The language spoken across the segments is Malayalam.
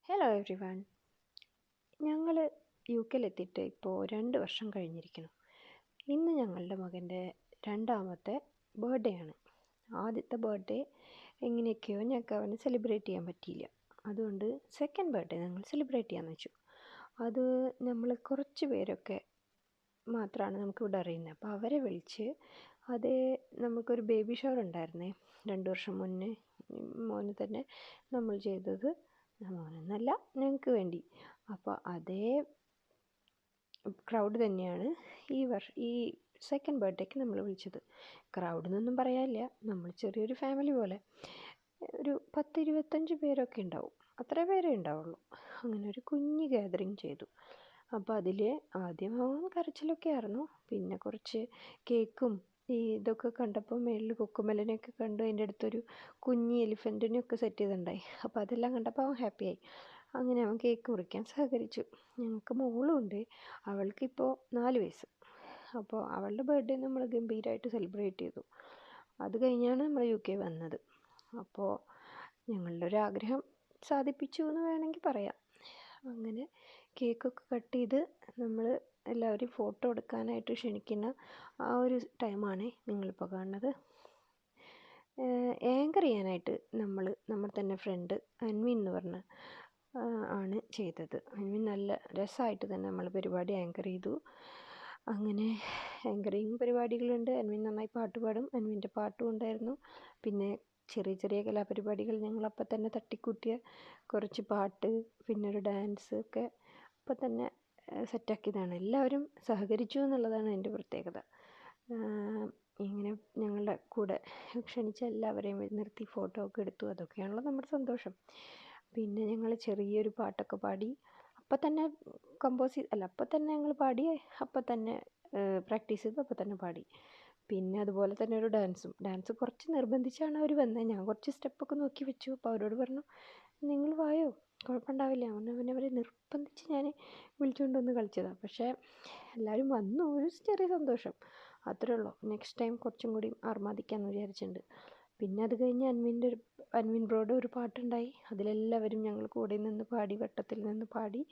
Hello every one. ഞങ്ങൾ UK-ലെത്തിയിട്ട് ഇപ്പോൾ 2 വർഷം കഴിഞ്ഞിരിക്കുന്നു. ഇന്ന് ഞങ്ങളുടെ മകൻ്റെ രണ്ടാമത്തെ ബർത്ത്ഡേ ആണ്. ആദ്യത്തെ ബർത്ത്ഡേ എങ്ങനെയൊക്കെയോ ഞങ്ങൾക്ക് അവന് സെലിബ്രേറ്റ് ചെയ്യാൻ പറ്റിയില്ല. അതുകൊണ്ട് സെക്കൻഡ് ബർത്ത്ഡേ ഞങ്ങൾ സെലിബ്രേറ്റ് ചെയ്യാമെന്ന് വെച്ചു. അത് നമ്മൾ കുറച്ച് പേരൊക്കെ മാത്രമാണ് നമുക്കിവിടെ അറിയുന്നത്. അപ്പോൾ അവരെ വിളിച്ച് നമുക്കൊരു ബേബി ഷവർ ഉണ്ടായിരുന്നേ 2 വർഷം മുന്നേ. മോന് തന്നെ നമ്മൾ ചെയ്തത്, മോനെന്നല്ല ഞങ്ങൾക്ക് വേണ്ടി. അപ്പോൾ അതേ ക്രൗഡ് തന്നെയാണ് ഈ സെക്കൻഡ് ബർത്ത്ഡേക്ക് നമ്മൾ വിളിച്ചത്. ക്രൗഡ് എന്നൊന്നും പറയാനില്ല, നമ്മൾ ചെറിയൊരു ഫാമിലി പോലെ ഒരു 10-25 പേരൊക്കെ ഉണ്ടാവും, അത്ര പേരേ ഉണ്ടാവുള്ളൂ. അങ്ങനെ ഒരു കുഞ്ഞ് ഗാദറിങ് ചെയ്തു. അപ്പോൾ അതിൽ ആദ്യം കരച്ചിലൊക്കെ ആയിരുന്നു. പിന്നെ കുറച്ച് കേക്കും ഇതൊക്കെ കണ്ടപ്പോൾ മേളിൽ കൊക്കുമലനെയൊക്കെ കണ്ടു. അതിൻ്റെ അടുത്തൊരു കുഞ്ഞ് എലിഫൻറ്റിനെയൊക്കെ സെറ്റ് ചെയ്തിട്ടുണ്ടായി. അപ്പോൾ അതെല്ലാം കണ്ടപ്പോൾ അവൻ ഹാപ്പിയായി. അങ്ങനെ അവൻ കേക്ക് മുറിക്കാൻ സഹകരിച്ചു. ഞങ്ങൾക്ക് മോളും ഉണ്ട്, അവൾക്കിപ്പോൾ 4 വയസ്സ്. അപ്പോൾ അവളുടെ ബർത്ത്ഡേ നമ്മൾ ഗംഭീരമായിട്ട് സെലിബ്രേറ്റ് ചെയ്തു. അത് കഴിഞ്ഞാണ് നമ്മൾ UK വന്നത്. അപ്പോൾ ഞങ്ങളുടെ ഒരു ആഗ്രഹം സാധിപ്പിച്ചു എന്ന് വേണമെങ്കിൽ പറയാം. അങ്ങനെ കേക്കൊക്കെ കട്ട് ചെയ്ത് നമ്മൾ എല്ലാവരും ഫോട്ടോ എടുക്കാനായിട്ട് ക്ഷണിക്കുന്ന ആ ഒരു ടൈമാണ് നിങ്ങളിപ്പോൾ കാണുന്നത്. ആങ്കർ ചെയ്യാനായിട്ട് നമ്മുടെ തന്നെ ഫ്രണ്ട് അൻവിൻ എന്ന് പറഞ്ഞ ആണ് ചെയ്തത്. അൻവിൻ നല്ല രസമായിട്ട് തന്നെ നമ്മൾ പരിപാടി ആങ്കർ ചെയ്തു. അങ്ങനെ ആങ്കറിങ് പരിപാടികളുണ്ട്. അൻവിൻ നന്നായി പാട്ട് പാടും, അൻവിൻ്റെ പാട്ടും ഉണ്ടായിരുന്നു. പിന്നെ ചെറിയ ചെറിയ കലാപരിപാടികൾ ഞങ്ങളപ്പം തന്നെ തട്ടിക്കൂട്ടിയ കുറച്ച് പാട്ട്, പിന്നെ ഒരു ഡാൻസ് ഒക്കെ അപ്പം തന്നെ സെറ്റാക്കിയതാണ്. എല്ലാവരും സഹകരിച്ചു എന്നുള്ളതാണ് എൻ്റെ പ്രത്യേകത. ഇങ്ങനെ ഞങ്ങളുടെ കൂടെ ക്ഷണിച്ച എല്ലാവരെയും നിർത്തി ഫോട്ടോ ഒക്കെ എടുത്തു. അതൊക്കെയാണല്ലോ നമ്മുടെ സന്തോഷം. പിന്നെ ഞങ്ങൾ ചെറിയൊരു പാട്ടൊക്കെ പാടി. അപ്പം തന്നെ അപ്പം തന്നെ ഞങ്ങൾ പാടി, അപ്പം തന്നെ പ്രാക്ടീസ് ചെയ്ത് അപ്പം തന്നെ പാടി. പിന്നെ അതുപോലെ തന്നെ ഒരു ഡാൻസ് കുറച്ച് നിർബന്ധിച്ചാണ് അവർ വന്നത്. ഞാൻ കുറച്ച് സ്റ്റെപ്പൊക്കെ നോക്കി വെച്ചു. അപ്പോൾ അവരോട് പറഞ്ഞു, നിങ്ങൾ വായോ, കുഴപ്പമുണ്ടാവില്ല. അവരെ നിർബന്ധിച്ച് ഞാൻ വിളിച്ചുകൊണ്ട് വന്ന് കളിച്ചതാണ്. പക്ഷേ എല്ലാവരും വന്നു, ഒരു ചെറിയ സന്തോഷം, അത്രേ ഉള്ളൂ. നെക്സ്റ്റ് ടൈം കുറച്ചും കൂടി ആർമാദിക്കാമെന്ന് വിചാരിച്ചിട്ടുണ്ട്. പിന്നെ അത് കഴിഞ്ഞ് അൻവിൻ ബ്രോയുടെ ഒരു പാട്ടുണ്ടായി. അതിലെല്ലാവരും ഞങ്ങൾ കൂടെ നിന്ന് പാടി, വട്ടത്തിൽ നിന്ന് പാടി.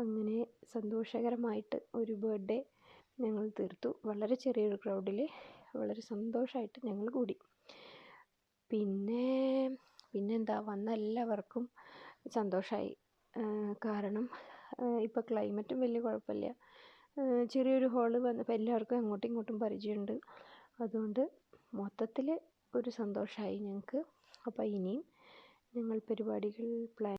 അങ്ങനെ സന്തോഷകരമായിട്ട് ഒരു ബർത്ത്ഡേ ഞങ്ങൾ തീർത്തു. വളരെ ചെറിയൊരു ക്രൗഡിൽ വളരെ സന്തോഷമായിട്ട് ഞങ്ങൾ കൂടി. പിന്നെന്താ, വന്ന എല്ലാവർക്കും സന്തോഷമായി. കാരണം ഇപ്പോൾ ക്ലൈമറ്റും വലിയ കുഴപ്പമില്ല. ചെറിയൊരു ഹോള് വന്നപ്പോൾ എല്ലാവർക്കും അങ്ങോട്ടും ഇങ്ങോട്ടും പരിചയമുണ്ട്. അതുകൊണ്ട് മൊത്തത്തിൽ ഒരു സന്തോഷമായി ഞങ്ങൾക്ക്. അപ്പോൾ ഇനിയും ഞങ്ങൾ പരിപാടികൾ പ്ലാൻ